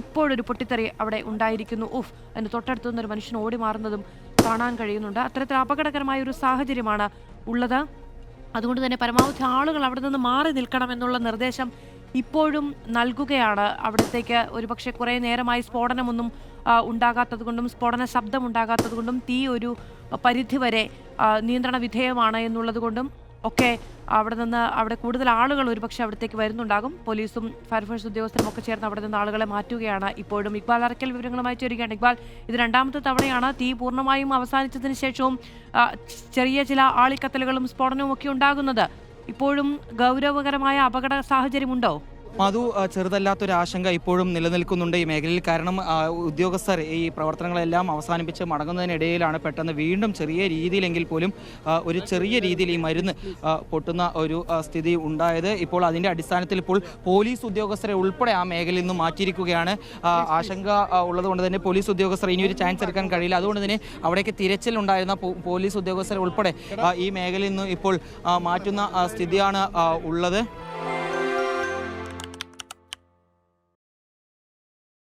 ഇപ്പോഴൊരു പൊട്ടിത്തെറി അവിടെ ഉണ്ടായിരിക്കുന്നു. അതിന് തൊട്ടടുത്തു നിന്നൊരു മനുഷ്യൻ ഓടി മാറുന്നതും കാണാൻ കഴിയുന്നുണ്ട്. അത്തരത്തിൽ അപകടകരമായ ഒരു സാഹചര്യമാണ് ഉള്ളത്. അതുകൊണ്ട് തന്നെ പരമാവധി ആളുകൾ അവിടെ നിന്ന് മാറി നിൽക്കണമെന്നുള്ള നിർദ്ദേശം ഇപ്പോഴും നൽകുകയാണ്. അവിടത്തേക്ക് ഒരുപക്ഷെ കുറേ നേരമായി സ്ഫോടനമൊന്നും ഉണ്ടാകാത്തത് കൊണ്ടും സ്ഫോടന ശബ്ദം ഉണ്ടാകാത്തത് കൊണ്ടും തീ ഒരു പരിധിവരെ നിയന്ത്രണ വിധേയമാണ് എന്നുള്ളത് കൊണ്ടും ഒക്കെ അവിടെ കൂടുതൽ ആളുകൾ ഒരുപക്ഷെ അവിടത്തേക്ക് വരുന്നുണ്ടാകും. പോലീസും ഫയർഫോഴ്സ് ഉദ്യോഗസ്ഥരും ഒക്കെ ചേർന്ന് അവിടെ നിന്ന് ആളുകളെ മാറ്റുകയാണ്. ഇപ്പോഴും ഇക്ബാൽ അറക്കൽ വിവരങ്ങളുമായി ചേരുകയാണ്. ഇക്ബാൽ, ഇത് രണ്ടാമത്തെ തവണയാണ് തീ പൂർണ്ണമായും അവസാനിച്ചതിന് ശേഷവും ചെറിയ ചില ആളിക്കത്തലുകളും സ്ഫോടനവും ഒക്കെ ഉണ്ടാകുന്നത്. ഇപ്പോഴും ഗൗരവകരമായ അപകട സാഹചര്യമുണ്ടോ? മധു, ചെറുതല്ലാത്തൊരു ആശങ്ക ഇപ്പോഴും നിലനിൽക്കുന്നുണ്ട് ഈ മേഖലയിൽ. കാരണം ഉദ്യോഗസ്ഥർ ഈ പ്രവർത്തനങ്ങളെല്ലാം അവസാനിപ്പിച്ച് മടങ്ങുന്നതിനിടയിലാണ് പെട്ടെന്ന് വീണ്ടും ചെറിയ രീതിയിലെങ്കിൽ പോലും ഒരു ചെറിയ രീതിയിൽ ഈ മരുന്ന് പൊട്ടുന്ന ഒരു സ്ഥിതി ഉണ്ടായത്. ഇപ്പോൾ അതിൻ്റെ അടിസ്ഥാനത്തിൽ ഇപ്പോൾ പോലീസ് ഉദ്യോഗസ്ഥരെ ഉൾപ്പെടെ ആ മേഖലയിൽ നിന്ന് മാറ്റിയിരിക്കുകയാണ്. ആശങ്ക ഉള്ളതുകൊണ്ട് തന്നെ പോലീസ് ഉദ്യോഗസ്ഥർ ഇനിയൊരു ചാൻസ് എടുക്കാൻ കഴിയില്ല. അതുകൊണ്ട് തന്നെ അവിടേക്ക് തിരച്ചിലുണ്ടായിരുന്ന പോലീസ് ഉദ്യോഗസ്ഥരെ ഉൾപ്പെടെ ഈ മേഖലയിൽ നിന്ന് ഇപ്പോൾ മാറ്റുന്ന സ്ഥിതിയാണ് ഉള്ളത്.